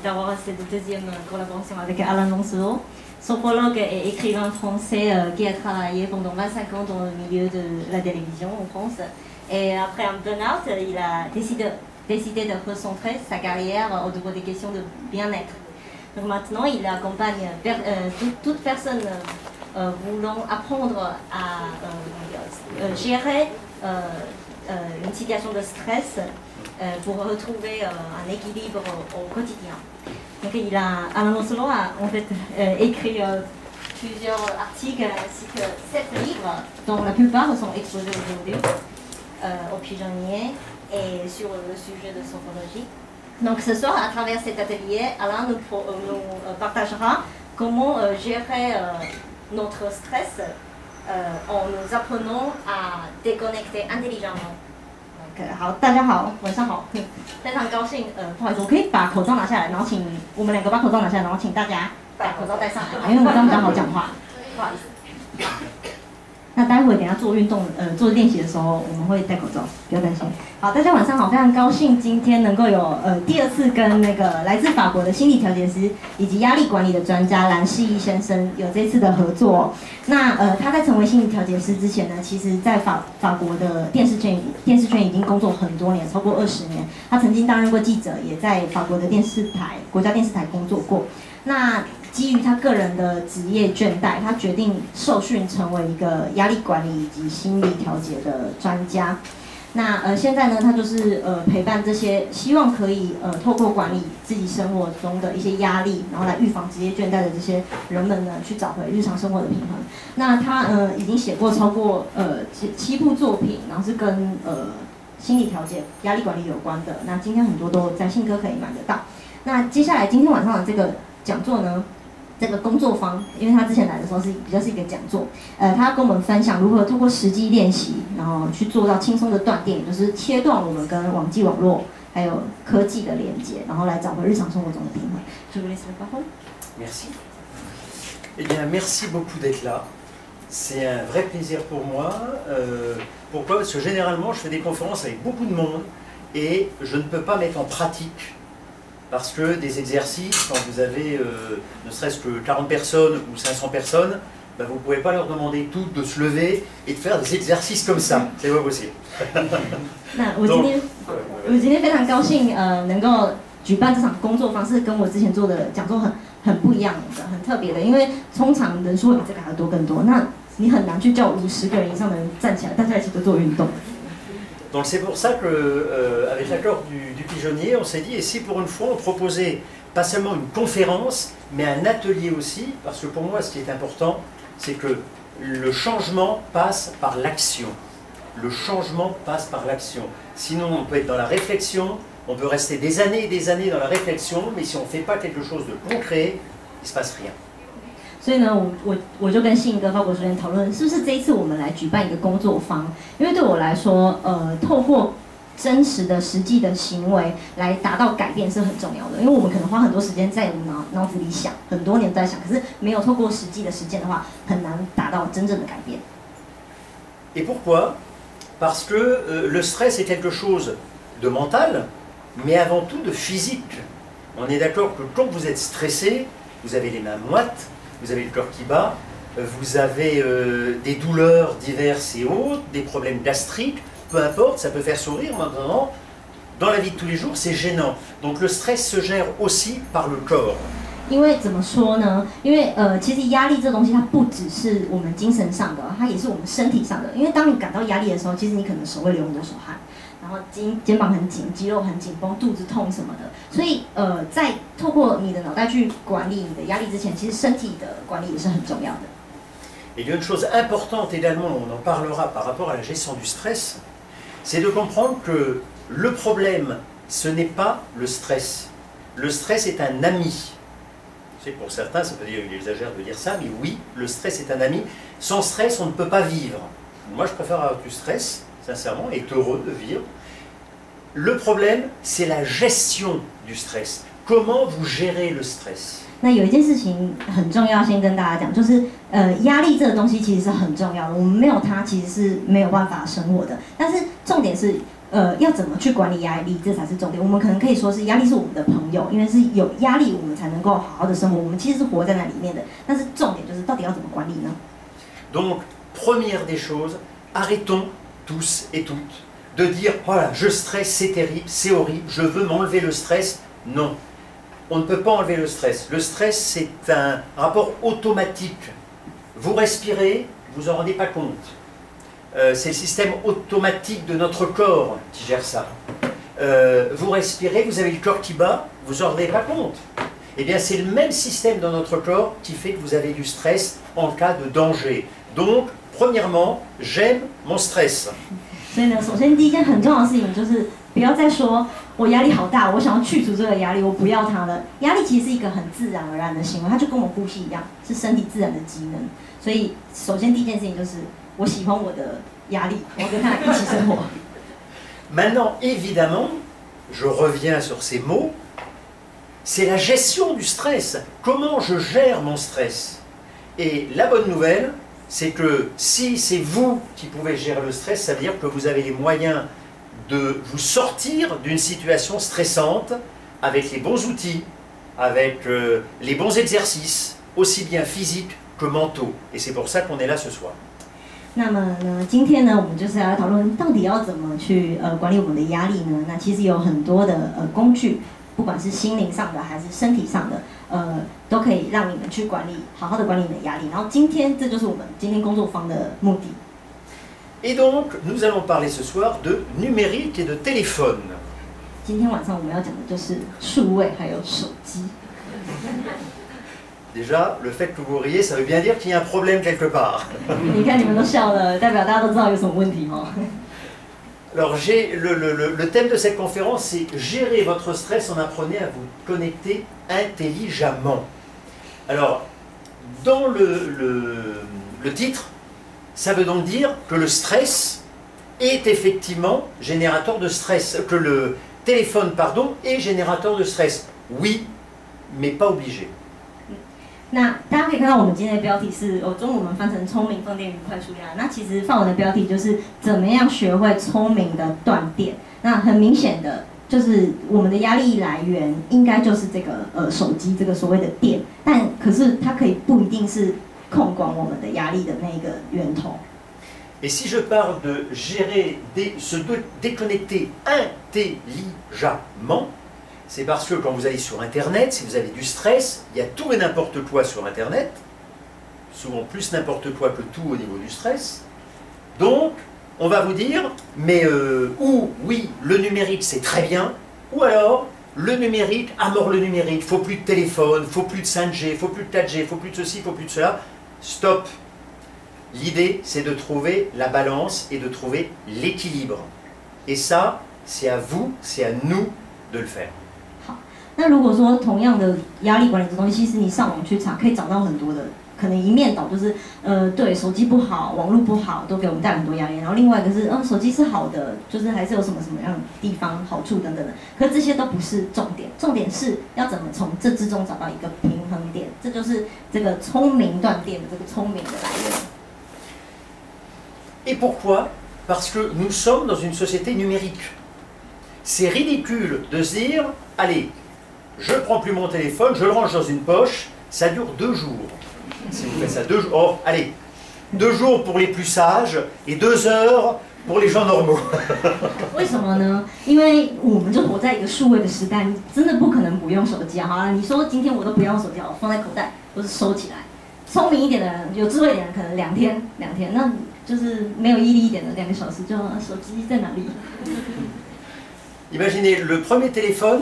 d'avoir cette deuxième collaboration avec Alain Lancelot, sophrologue et écrivain français qui a travaillé pendant 25 ans dans le milieu de la télévision en France. Et après un burn-out, il a décidé de recentrer sa carrière autour des questions de bien-être. Donc maintenant, il accompagne toute personne voulant apprendre à gérer une situation de stress pour retrouver un équilibre au quotidien. Donc Alain Lancelot a en fait écrit plusieurs articles ainsi que 7 livres, dont la plupart sont exposés aujourd'hui au Pigeonnier et sur le sujet de sophrologie. Donc ce soir, à travers cet atelier, Alain nous partagera comment gérer notre stress en nous apprenant à déconnecter intelligemment. 好，大家好，晚上好，非常高兴，不好意思，我可以把口罩拿下来，然后请我们两个把口罩拿下来，然后请大家把口罩戴上来，因为我这样比较好讲话，不好意思。那待会等下做运动，做练习的时候，我们会戴口罩，不要担心。好，大家晚上好，非常高兴今天能够有第二次跟那个来自法国的心理调节师以及压力管理的专家蓝世义先生有这次的合作。那他在成为心理调节师之前呢，其实在法国的电视圈已经工作很多年，超过20年。他曾经担任过记者，也在法国的国家电视台工作过。那基于他个人的职业倦怠，他决定受训成为一个压力管理以及心理调节的专家。那现在呢，他就是陪伴这些希望可以透过管理自己生活中的一些压力，然后来预防职业倦怠的这些人们呢，去找回日常生活的平衡。那他已经写过超过7部作品，然后是跟心理调节、压力管理有关的。那今天很多都在信鸽可以买得到。那接下来今天晚上的这个讲座呢，这个工作坊，因为他之前来的时候比较是一个讲座，他跟我们分享如何透过实际练习，然后去做到轻松的断电，也就是切断我们跟网际网络还有科技的连接，然后来找回日常生活中的平衡。Je vous laisse la parole. Merci. Eh bien, merci beaucoup d'être là. C'est un vrai plaisir pour moi. Pourquoi? Parce que généralement, je fais des conférences avec beaucoup de monde et je ne peux pas mettre en pratique. Parce que des exercices, quand vous avez ne serait-ce que 40 personnes ou 500 personnes, ben vous ne pouvez pas leur demander toutes de se lever et de faire des exercices comme ça. C'est pas possible. 那我今天非常高兴，能够举办这场工作坊，是跟我之前做的讲座很不一样的，很特别的。因为通常人数会比这个还要多更多，那你很难去叫50个人以上的人站起来，大家一起都做运动。Donc c'est pour ça qu'avec l'accord du pigeonnier, on s'est dit, et si pour une fois on proposait pas seulement une conférence, mais un atelier aussi, parce que pour moi ce qui est important, c'est que le changement passe par l'action. Le changement passe par l'action. Sinon on peut être dans la réflexion, on peut rester des années et des années dans la réflexion, mais si on ne fait pas quelque chose de concret, il ne se passe rien. 所以呢，我就跟信哥法国学员讨论，是不是这一次我们来举办一个工作坊？因为对我来说，透过真实的、实际的行为来达到改变是很重要的。因为我们可能花很多时间在我们脑子里想，很多年在想，可是没有透过实际的实践的话，很难达到真正的改变。Et pourquoi? Parce que le stress est quelque chose de mental, mais avant tout de physique. On est d'accord que quand vous êtes stressé, vous avez les mains moites, vous avez le cœur qui bat, vous avez des douleurs diverses et autres, des problèmes gastriques, peu importe, ça peut faire sourire maintenant. Dans la vie de tous les jours, c'est gênant. Donc le stress se gère aussi par le corps. 因为怎么说呢？因为其实压力这东西它不只是我们精神上的，它也是我们身体上的。因为当你感到压力的时候，其实你可能手会流很多手汗，然后肩膀很紧，肌肉很紧绷，肚子痛什么的。所以在透过你的脑袋去管理你的压力之前，其实身体的管理也是很重要的。Et il y a une chose importante également, on en parlera par rapport à la gestion du stress, c'est de comprendre que le problème, ce n'est pas le stress. Le stress est un ami. Pour certains, ça peut dire qu'il exagère de dire ça, mais oui, le stress est un ami. Sans stress, on ne peut pas vivre. Moi, je préfère avoir du stress, sincèrement, et être heureux de vivre. Le problème, c'est la gestion du stress. Comment vous gérez le stress? 那有一件事情很重要，先跟大家讲，就是压力这个东西其实是很重要的，我们没有它其实是没有办法生活的。但是重点是要怎么去管理压力，这才是重点。我们可能可以说是压力是我们的朋友，因为是有压力我们才能够好好的生活。我们其实是活在那里面的，但是重点就是到底要怎么管理呢？ Donc, première des choses, arrêtons tous et toutes de dire voilà, je stresse, c'est terrible, c'est horrible, je veux m'enlever le stress. Non, on ne peut pas enlever le stress. Le stress, c'est un rapport automatique. Vous respirez, vous en rendez pas compte. C'est le système automatique de notre corps qui gère ça. Vous respirez, vous avez le corps qui bat, vous en rendez pas compte. Eh bien, c'est le même système dans notre corps qui fait que vous avez du stress en cas de danger. Donc, premièrement, j'aime mon stress. 所以呢，首先第一件很重要的事情就是不要再说我压力好大，我想要去除这个压力，我不要它了。压力其实是一个很自然而然的行为，它就跟我们呼吸一样，是身体自然的机能。所以，首先第一件事情就是我喜欢我的压力，我要跟它一起生活。Maintenant, évidemment, je reviens sur ces mots. C'est la gestion du stress. Comment je gère mon stress? Et la bonne nouvelle, c'est que si c'est vous qui pouvez gérer le stress, ça veut dire que vous avez les moyens de vous sortir d'une situation stressante avec les bons outils, avec les bons exercices, aussi bien physiques que mentaux. Et c'est pour ça qu'on est là ce soir. 那么呢，今天呢，我们就是要讨论到底要怎么去管理我们的压力呢？那其实有很多的工具，不管是心灵上的还是身体上的，都可以让你们去管理，好好的管理你的压力。然后今天这就是我们今天工作坊的目的。Et donc, nous allons parler ce soir de numérique et de téléphone. 今天晚上我们要讲的就是数位还有手机。Déjà, le fait que vous riez, ça veut bien dire qu'il y a un problème quelque part. 你看你们都笑了，代表大家都知道有什么问题哦。Alors, le thème de cette conférence, c'est gérer votre stress en apprenant à vous connecter intelligemment. Alors, dans le titre, ça veut donc dire que le stress est effectivement générateur de stress, que le téléphone, pardon, est générateur de stress. Oui, mais pas obligé. 那大家可以看到，我们今天的标题是中文我们翻成聪明放电愉快舒压。那其实范文的标题就是怎么样学会聪明的断电。那很明显的，就是我们的压力来源应该就是这个手机这个所谓的电，但可是它可以不一定是控管我们的压力的那个源头。Et si je parle de gérer, se déconnecter intelligemment, c'est parce que quand vous allez sur Internet, si vous avez du stress, il y a tout et n'importe quoi sur Internet, souvent plus n'importe quoi que tout au niveau du stress. Donc, on va vous dire, mais ou oui, le numérique c'est très bien, ou alors le numérique, à mort le numérique, il faut plus de téléphone, il faut plus de 5G, il faut plus de 4G, il faut plus de ceci, il faut plus de cela. Stop. L'idée, c'est de trouver la balance et de trouver l'équilibre. Et ça, c'est à vous, c'est à nous de le faire. 那如果说同样的压力管理这东西，其实你上网去查，可以找到很多的，可能一面倒就是对手机不好，网络不好，都给我们带来很多压力。然后另外一个是手机是好的，就是还是有什么什么样的地方好处等等的。可是这些都不是重点，重点是要怎么从这之中找到一个平衡点，这就是这个聪明断电的这个聪明的来源。Et pourquoi? Parce que nous sommes dans une société numérique. C'est ridicule de se dire, allez, je ne prends plus mon téléphone, je le range dans une poche, ça dure 2 jours. Si vous faites ça 2 jours, oh, allez, 2 jours pour les plus sages et 2 heures pour les gens normaux. 为什么呢？因为我们就活在一个数位的时代，你真的不可能不用手机啊！好了，你说今天我都不要手机，我放在口袋或是收起来。聪明一点的人，有智慧一点的人，可能2天，那就是没有毅力一点的2个小时就手机在哪里？ Imaginez, le premier téléphone,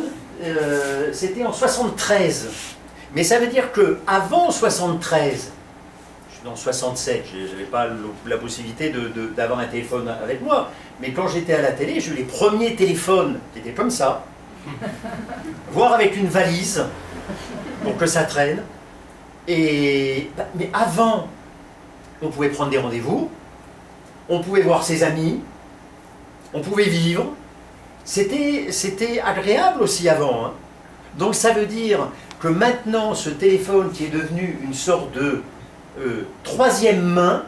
c'était en 73. Mais ça veut dire qu'avant 73, je suis dans 67, je n'avais pas la possibilité d'avoir un téléphone avec moi. Mais quand j'étais à la télé, j'ai eu les premiers téléphones qui étaient comme ça, voire avec une valise pour que ça traîne. Mais avant, on pouvait prendre des rendez-vous, on pouvait voir ses amis, on pouvait vivre. C'était agréable aussi avant. Hein. Donc ça veut dire que maintenant, ce téléphone qui est devenu une sorte de troisième main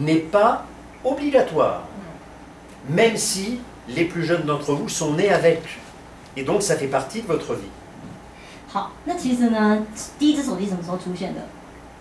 n'est pas obligatoire. Même si les plus jeunes d'entre vous sont nés avec. Et donc ça fait partie de votre vie. 好，那其实呢，第一只手机什么时候出现的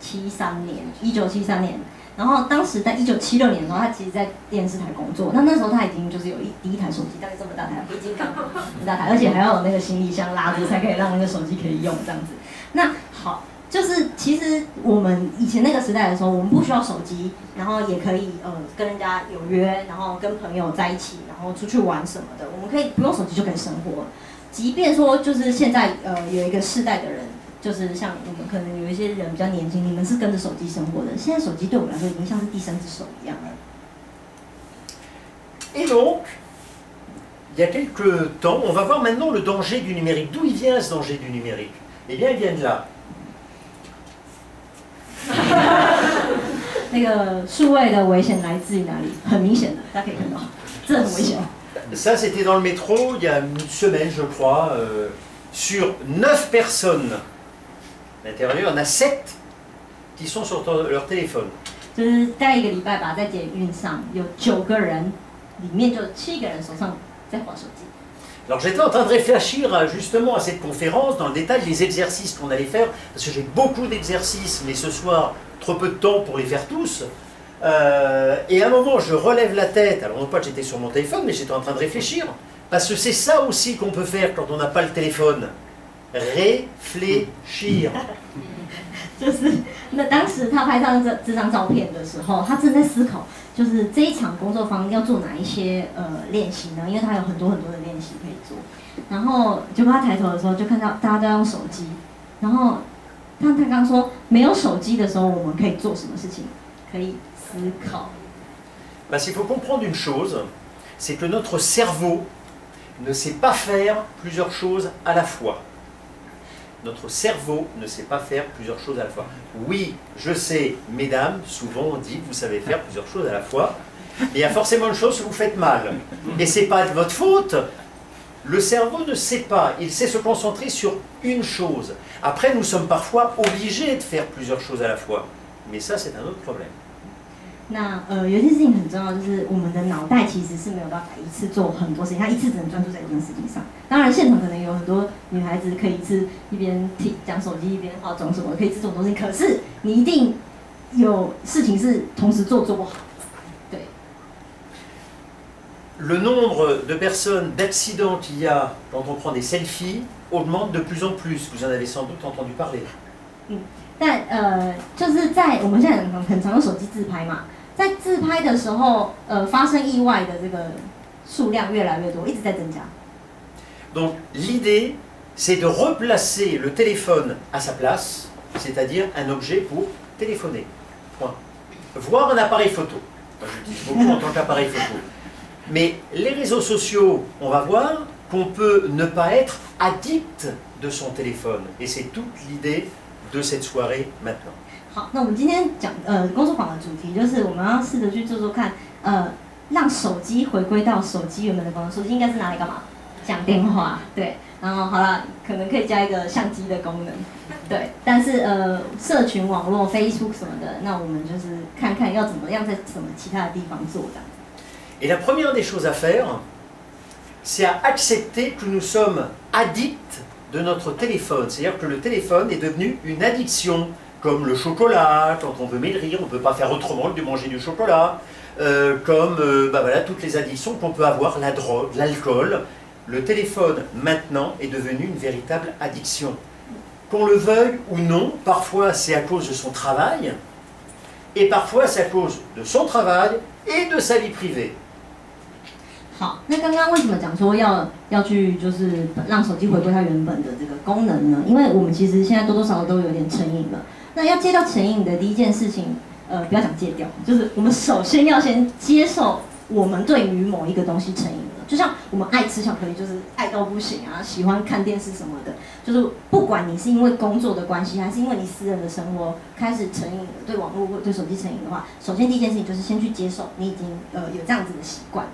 ？1973年。然后当时在1976年的时候，他其实在电视台工作。那时候他已经就是有第一台手机，大概这么大台，已经很大台，而且还要有那个行李箱拉着，才可以让那个手机可以用这样子。那好，就是其实我们以前那个时代的时候，我们不需要手机，然后也可以跟人家有约，然后跟朋友在一起，然后出去玩什么的，我们可以不用手机就可以生活。即便说就是现在有一个世代的人，就是像我们可能有一些人比较年轻，你们是跟着手机生活的，现在手机对我们来说已经像是第三只手一样了。Et donc, il y a quelques temps, on va voir maintenant le danger du numérique. D'où il vient ce danger du numérique? Eh bien, il vient de là. 那个数位的危险来自于哪里？很明显的，大家可以看到，这很危险。Ça, c'était dans le métro il y a une semaine, je crois. Sur 9 personnes à l'intérieur, il y en a 7 qui sont sur leur téléphone. 就是在一个礼拜吧，在捷运上有9个人，里面就7个人手上在滑手机。Alors j'étais en train de réfléchir justement à cette conférence, dans le détail des exercices qu'on allait faire, parce que j'ai beaucoup d'exercices, mais ce soir, trop peu de temps pour les faire tous. Et à un moment, je relève la tête, alors non pas que j'étais sur mon téléphone, mais j'étais en train de réfléchir, parce que c'est ça aussi qu'on peut faire quand on n'a pas le téléphone. Réfléchir. 就是那当时他拍上这张照片的时候，他正在思考，就是这一场工作坊要做哪一些练习呢？因为他有很多很多的练习可以做。然后结果他抬头的时候，就看到大家都在用手机。然后他刚说，没有手机的时候，我们可以做什么事情？可以思考。Parce qu'il faut comprendre une chose, c'est que notre cerveau ne sait pas faire plusieurs choses à la fois. Notre cerveau ne sait pas faire plusieurs choses à la fois. Oui, je sais, mesdames, souvent on dit que vous savez faire plusieurs choses à la fois. Et il y a forcément une chose que vous faites mal. Et ce n'est pas de votre faute. Le cerveau ne sait pas. Il sait se concentrer sur une chose. Après, nous sommes parfois obligés de faire plusieurs choses à la fois. Mais ça, c'est un autre problème. 那有一件事情很重要，就是我们的脑袋其实是没有办法一次做很多事情，它一次只能专注在一件事情上。当然，现场可能有很多女孩子可以一次一边讲手机一边化妆什么，可以一次做很多事情。可是你一定有事情是同时做不好。对。Le nombre de personnes, d'accidents qu'il y a quand on prend des selfies augmente de plus en plus. Vous en avez sans doute entendu parler. 但就是在我们现在很常用手机自拍嘛。在自拍的时候，发生意外的这个数量越来越多，一直在增加。Donc l'idée, c'est de replacer le téléphone à sa place, c'est-à-dire un objet pour téléphoner. Point. Voire un appareil photo. Moi, j'utilise beaucoup en tant qu'appareil photo. Mais les réseaux sociaux, on va voir qu'on peut ne pas être addict de son téléphone. Et c'est toute l'idée de cette soirée maintenant. 好，那我们今天讲工作坊的主题就是我们要试着去做做看，让手机回归到手机原本的功能。手机应该是拿来干嘛？讲电话，对。然后好了，可能可以加一个相机的功能，对。但是社群网络 Facebook 什么的，那我们就是看看要怎么样在什么其他的地方做这样。Et la première des choses à faire, c'est à accepter que nous sommes addicts de notre téléphone. C'est-à-dire que le téléphone est devenu une addiction. Comme le chocolat, quand on veut maigrir, on ne peut pas faire autrement que de manger du chocolat, comme voilà, toutes les addictions qu'on peut avoir, la drogue, l'alcool. Le téléphone, maintenant, est devenu une véritable addiction. Qu'on le veuille ou non, parfois c'est à cause de son travail, et parfois c'est à cause de son travail et de sa vie privée. 好，那刚刚为什么讲说要去就是让手机回归它原本的这个功能呢？因为我们其实现在多多少少都有点成瘾了。那要戒掉成瘾的第一件事情，不要讲戒掉，就是我们首先要先接受我们对于某一个东西成瘾了。就像我们爱吃巧克力，就是爱到不行啊，喜欢看电视什么的，就是不管你是因为工作的关系，还是因为你私人的生活开始成瘾了，对网络或对手机成瘾的话，首先第一件事情就是先去接受你已经有这样子的习惯。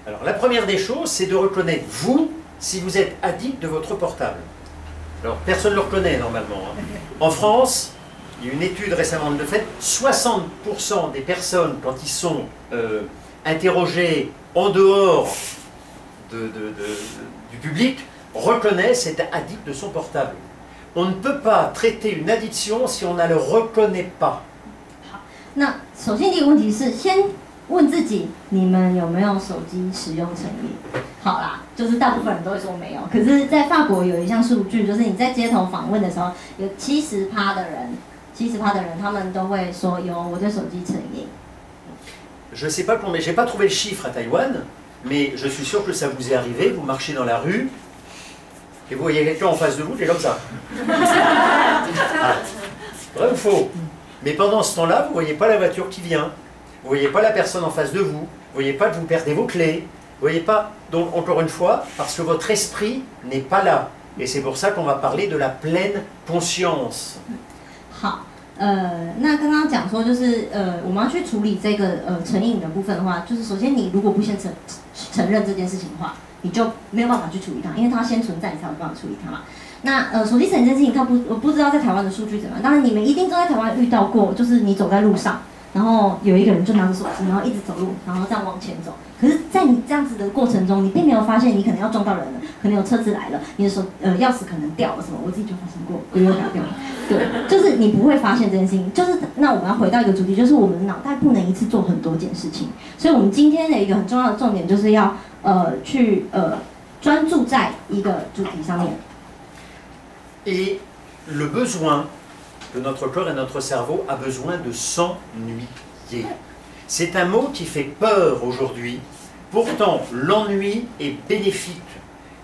Alors la première des choses, c'est de reconnaître vous si vous êtes addict de votre portable. Alors personne ne le reconnaît normalement. Hein. En France, il y a une étude récemment de fait, 60% des personnes quand ils sont interrogés en dehors du public reconnaissent être addict de son portable. On ne peut pas traiter une addiction si on ne le reconnaît pas. 那首先第一个问题是先问自己，你们有没有手机使用成瘾？好啦，就是大部分人都会说没有。可是，在法国有一项数据，就是你在街头访问的时候，有70%的人，70%的人他们都会说有我对手机成瘾。Je ne sais pas combien, j'ai pas trouvé le chiffre à Taïwan, mais je suis sûr que ça vous est arrivé. Vous marchez dans la rue et vous voyez quelqu'un en face de vous qui est comme ça. Ah. Vrai ou faux? Mais pendant ce temps-là, vous ne voyez pas la voiture qui vient, vous ne voyez pas la personne en face de vous, vous ne voyez pas que vous perdez vos clés, vous ne voyez pas. Donc, encore une fois, parce que votre esprit n'est pas là. Et c'est pour ça qu'on va parler de la pleine conscience. 好，那刚刚讲说就是我们要去处理这个成瘾的部分的话，就是首先你如果不先承认这件事情的话，你就没有办法去处理它，因为它先存在，你才有办法处理它嘛。那手机成瘾这件事情，我不知道在台湾的数据怎么样。当然你们一定都在台湾遇到过，就是你走在路上，然后有一个人就拿着手机，然后一直走路，然后这样往前走。可是，在你这样子的过程中，你并没有发现你可能要撞到人了，可能有车子来了，你的钥匙可能掉了什么。我自己就发生过，我有打掉了。对，就是你不会发现这件事情。就是那我们要回到一个主题，就是我们的脑袋不能一次做很多件事情。所以我们今天的一个很重要的重点就是要去专注在一个主题上面。Et le besoin de notre corps et notre cerveau a besoin de s'ennuyer. C'est un mot qui fait peur aujourd'hui. Pourtant, l'ennui est bénéfique.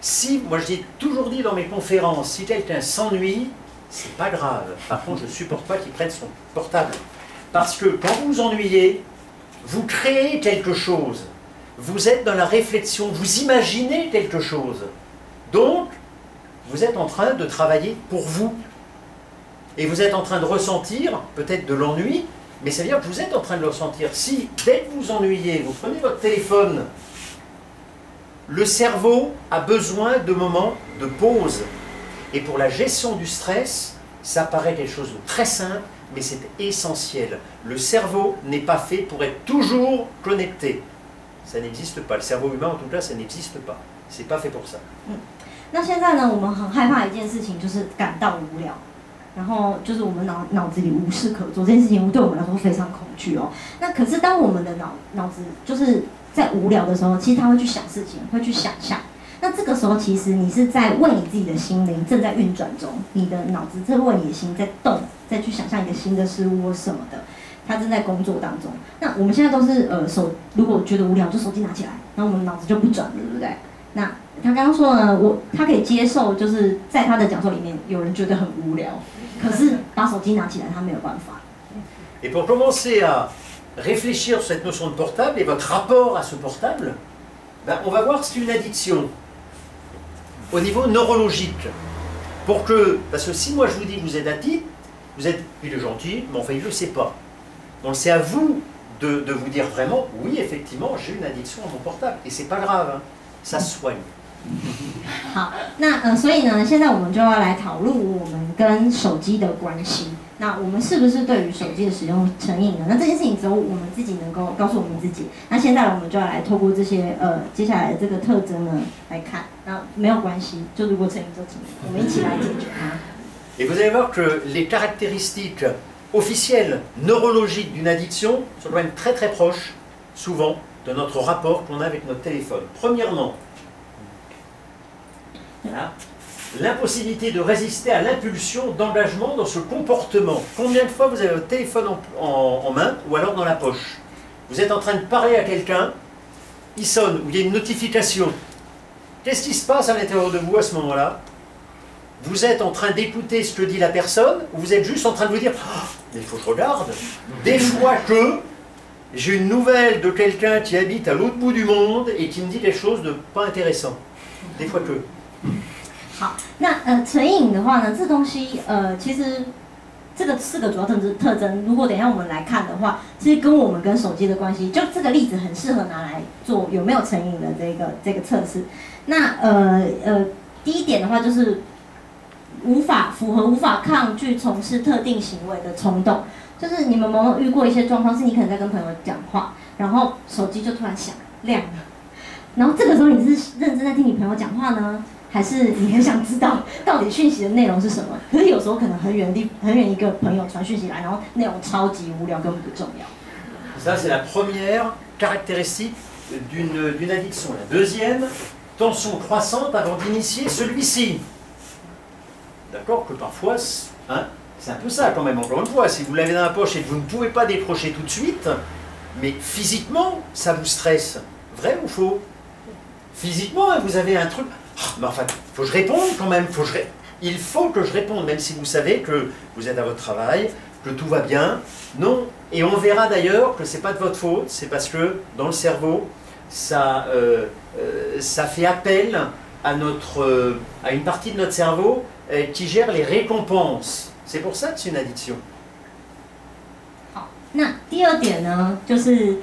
Si, moi je dis toujours dit dans mes conférences, si quelqu'un s'ennuie, c'est pas grave. Par contre, je ne supporte pas qu'il prenne son portable. Parce que quand vous vous ennuyez, vous créez quelque chose. Vous êtes dans la réflexion, vous imaginez quelque chose. Donc, vous êtes en train de travailler pour vous. Et vous êtes en train de ressentir peut-être de l'ennui, mais ça veut dire que vous êtes en train de le ressentir. Si, dès que vous ennuyez, vous prenez votre téléphone, le cerveau a besoin de moments de pause. Et pour la gestion du stress, ça paraît quelque chose de très simple, mais c'est essentiel. Le cerveau n'est pas fait pour être toujours connecté. Ça n'existe pas. Le cerveau humain, en tout cas, ça n'existe pas. C'est pas fait pour ça. 那现在呢，我们很害怕一件事情，就是感到无聊，然后就是我们脑子里无事可做，这件事情对我们来说非常恐惧哦。那可是当我们的脑子就是在无聊的时候，其实他会去想事情，会去想象。那这个时候，其实你是在为你自己的心灵正在运转中，你的脑子在为你的心在动，再去想象一个新的事物或什么的，它正在工作当中。那我们现在都是如果觉得无聊，就手机拿起来，然后我们脑子就不转了，对不对？那他刚刚说呢，他可以接受，就是在他的讲座里面有人觉得很无聊，可是把手机拿起来他没有办法。Et pour commencer à réfléchir sur cette notion de portable et votre rapport à ce portable, ben on va voir que c'est une addiction au niveau neurologique. Parce que si moi je vous dis que vous êtes addict, vous êtes, il est gentil, mais enfin il ne le sait pas. Donc c'est à vous de vous dire vraiment, oui effectivement j'ai une addiction à mon portable, et c'est pas grave, hein, ça se soigne. 好，那所以呢，现在我们就要来讨论我们跟手机的关系。那我们是不是对于手机的使用成瘾呢？那这件事情只有我们自己能够告诉我们自己。那现在我们就要来透过这些接下来的这个特征呢来看。那没有关系，就如果成瘾就成瘾，我们一起来解决它。Et vous allez voir que les caractéristiques officielles neurologiques d'une addiction sont quand même très très proches, souvent, de notre rapport qu'on a avec notre téléphone. Premièrement, l'impossibilité de résister à l'impulsion d'engagement dans ce comportement. Combien de fois vous avez votre téléphone en main ou alors dans la poche? Vous êtes en train de parler à quelqu'un, il sonne ou il y a une notification. Qu'est-ce qui se passe à l'intérieur de vous à ce moment-là? Vous êtes en train d'écouter ce que dit la personne ou vous êtes juste en train de vous dire oh, mais il faut que je regarde. Des fois que j'ai une nouvelle de quelqu'un qui habite à l'autre bout du monde et qui me dit quelque chose de pas intéressant. Des fois que. 好，那成瘾的话呢，这东西其实这个4个主要特征，如果等一下我们来看的话，其实跟我们跟手机的关系，就这个例子很适合拿来做有没有成瘾的这个测试。那第一点的话就是无法抗拒从事特定行为的冲动，就是你们有没有遇过一些状况，是你可能在跟朋友讲话，然后手机就突然响亮了。然后这个时候你是认真在听你朋友讲话呢，还是你很想知道到底讯息的内容是什么？可是有时候可能很远一个朋友传讯息来，然后内容超级无聊，根本不重要。Ça c'est la première caractéristique d'une addiction. La deuxième, tension croissante avant d'initier celui-ci. D'accord, que parfois, hein, c'est un peu ça quand même, encore une fois, si vous l'avez dans la poche et que vous ne pouvez pas décrocher tout de suite, mais physiquement, ça vous stresse. Vrai ou faux? Physiquement, vous avez un truc, mais enfin, il faut que je réponde quand même, il faut que je réponde, même si vous savez que vous êtes à votre travail, que tout va bien. Non, et on verra d'ailleurs que ce n'est pas de votre faute, c'est parce que dans le cerveau, ça fait appel à une partie de notre cerveau qui gère les récompenses. C'est pour ça que c'est une addiction. 好，那第二点呢，就是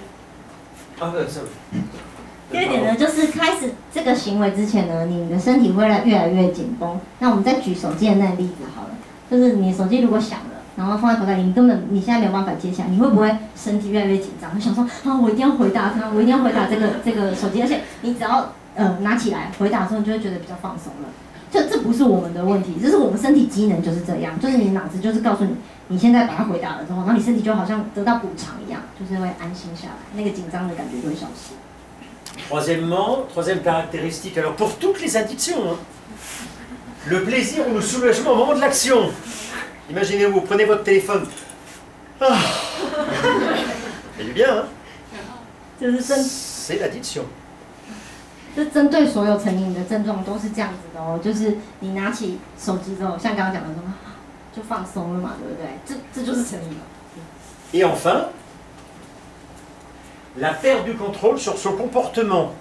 第二点呢，就是开始这个行为之前呢，你的身体会越来越紧绷。那我们再举手机的那个例子好了，就是你手机如果响了，然后放在口袋里，你现在没有办法接起来，你会不会身体越来越紧张？会想说啊，我一定要回答他，我一定要回答这个手机，而且你只要拿起来回答的时候，你就会觉得比较放松了。这不是我们的问题，这是我们身体机能就是这样，就是你脑子就是告诉你，你现在把它回答了之后，然后你身体就好像得到补偿一样，就是会安心下来，那个紧张的感觉就会消失。Troisième caractéristique, alors pour toutes les addictions, hein, le plaisir ou le soulagement au moment de l'action. Imaginez-vous, vous prenez votre téléphone. Ah. C'est du bien, hein? C'est l'addiction. 就针对所有成瘾的症状都是这样子的哦，就是你拿起手机之后，像刚刚讲的说，就放松了嘛，对不对？这就是成瘾了。Et enfin, la perte du contrôle sur son comportement.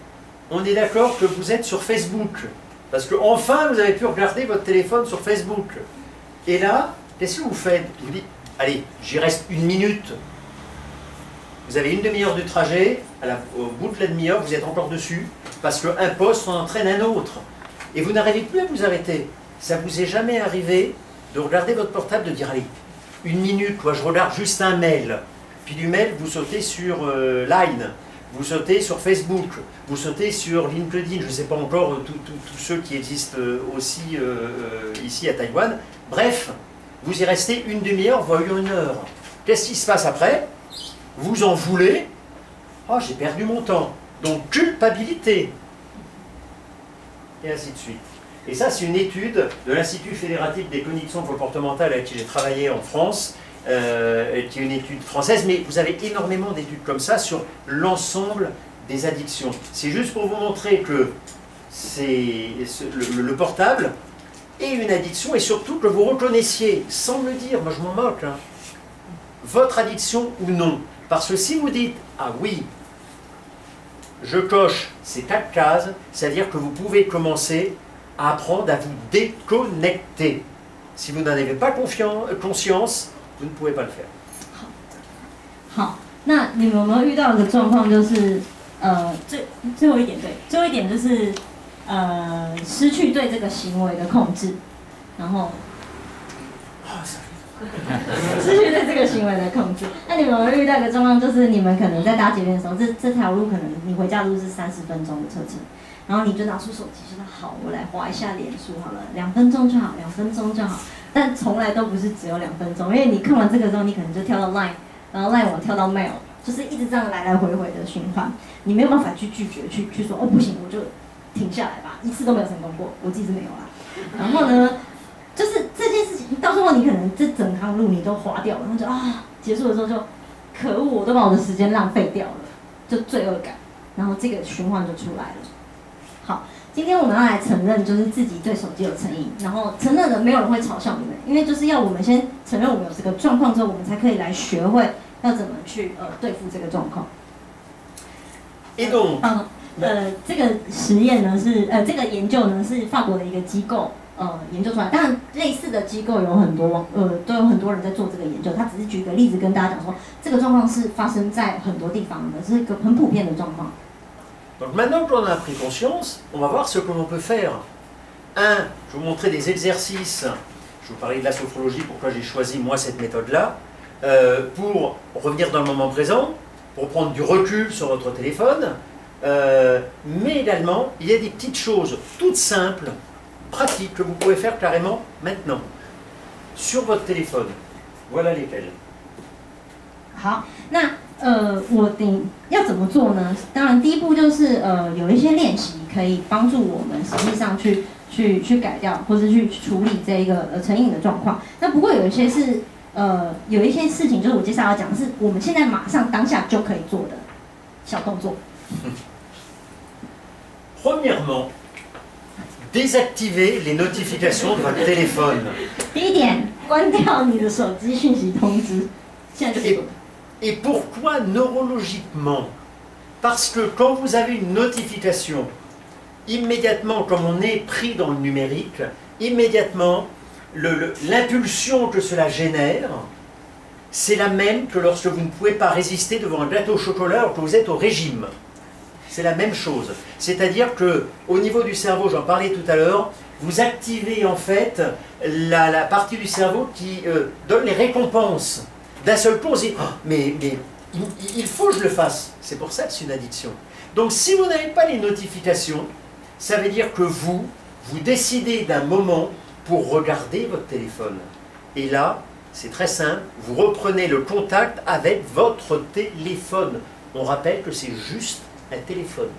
On est d'accord que vous êtes sur Facebook, parce que enfin vous avez pu regarder votre téléphone sur Facebook. Et là, qu'est-ce que vous faites? Vous dites, allez, j'y reste une minute. Vous avez une demi-heure de trajet, au bout de la demi-heure, vous êtes encore dessus, parce qu'un poste en entraîne un autre. Et vous n'arrivez plus à vous arrêter. Ça vous est jamais arrivé de regarder votre portable, de dire, allez, une minute, quoi, je regarde juste un mail. Puis du mail, vous sautez sur Line, vous sautez sur Facebook, vous sautez sur LinkedIn, je ne sais pas encore tous ceux qui existent aussi ici à Taïwan. Bref, vous y restez une demi-heure, voire une heure. Qu'est-ce qui se passe après? Vous en voulez. Oh, j'ai perdu mon temps. Donc, culpabilité. Et ainsi de suite. Et ça, c'est une étude de l'Institut fédératif des cognitions comportementales avec qui j'ai travaillé en France, qui est une étude française, mais vous avez énormément d'études comme ça sur l'ensemble des addictions. C'est juste pour vous montrer que le portable est une addiction et surtout que vous reconnaissiez, sans me le dire, moi je m'en moque, hein, votre addiction ou non. Parce que si vous dites « Ah oui, je coche ces 4 cases », c'est-à-dire que vous pouvez commencer à apprendre à vous déconnecter. Si vous n'en avez pas conscience, vous ne pouvez pas le faire. 好，那你们有没有遇到的状况就是最后一点对，最后一点就是失去对这个行为的控制，然后失去对这个行为的控制。那你们有没有遇到一个状况，就是你们可能在搭捷运的时候，这条路可能你回家路是30分钟的车程，然后你就拿出手机说好，我来滑一下脸书好了，2分钟就好，2分钟就好。但从来都不是只有2分钟，因为你看完这个之后，你可能就跳到 Line， 然后 Line 网跳到 Mail， 就是一直这样来来回回的循环，你没有办法去拒绝，去说哦不行，我就停下来吧，一次都没有成功过，我自己是没有啦。然后呢，就是这件事情，到最后你可能这整趟路你都划掉了，然后就结束的时候就可恶，我都把我的时间浪费掉了，就罪恶感，然后这个循环就出来了。好，今天我们要来承认，就是自己对手机有成瘾，然后承认了，没有人会嘲笑你们，因为就是要我们先承认我们有这个状况之后，我们才可以来学会要怎么去对付这个状况。这个实验呢是这个研究呢是法国的一个机构研究出来，当然类似的机构有很多都有很多人在做这个研究，他只是举一个例子跟大家讲说，这个状况是发生在很多地方的，是一个很普遍的状况。Donc maintenant que l'on a pris conscience, on va voir ce que l'on peut faire. Je vais vous montrer des exercices. Je vous parlais de la sophrologie, pourquoi j'ai choisi moi cette méthode-là, pour revenir dans le moment présent, pour prendre du recul sur votre téléphone, mais également, il y a des petites choses toutes simples, pratiques, que vous pouvez faire carrément maintenant, sur votre téléphone. Voilà lesquelles. 好，那我要怎么做呢？当然，第一步就是有一些练习可以帮助我们实际上去改掉，或者去处理这个成瘾的状况。那不过有一些是有一些事情，就是我接下来要讲的是我们现在马上当下就可以做的小动作。Premièrement, désactiver les notifications de votre téléphone. 第一点，关掉你的手机讯息通知。现在就可以做。Et pourquoi neurologiquement? Parce que quand vous avez une notification, immédiatement, comme on est pris dans le numérique, immédiatement, l'impulsion que cela génère, c'est la même que lorsque vous ne pouvez pas résister devant un gâteau au chocolat alors que vous êtes au régime. C'est la même chose. C'est-à-dire qu'au niveau du cerveau, j'en parlais tout à l'heure, vous activez en fait la partie du cerveau qui donne les récompenses. D'un seul coup, on se dit oh, mais il faut que je le fasse. C'est pour ça que c'est une addiction. Donc si vous n'avez pas les notifications, ça veut dire que vous décidez d'un moment pour regarder votre téléphone. Et là, c'est très simple, vous reprenez le contact avec votre téléphone. On rappelle que c'est juste un téléphone.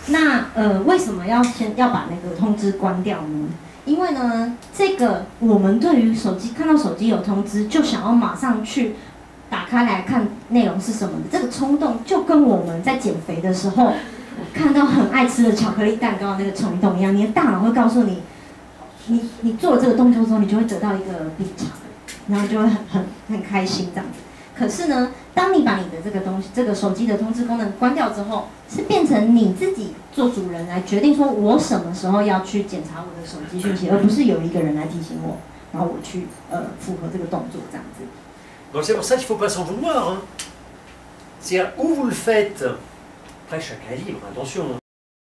那为什么要把那个通知关掉呢？因为呢，这个我们对于手机看到手机有通知，就想要马上去打开来看内容是什么的，这个冲动就跟我们在减肥的时候看到很爱吃的巧克力蛋糕的那个冲动一样，你的大脑会告诉你，你做了这个动作之后，你就会得到一个冰茶，然后就会很开心这样子。可是呢，当你把你的这个手机的通知功能关掉之后，是变成你自己做主人来决定说，我什么时候要去检查我的手机讯息，而不是有一个人来提醒我，然后我去符合这个动作这样子。Donc c'est pour ça qu'il ne faut pas s'en vouloir. Hein. C'est-à-dire, où vous le faites, après chacun est libre, attention.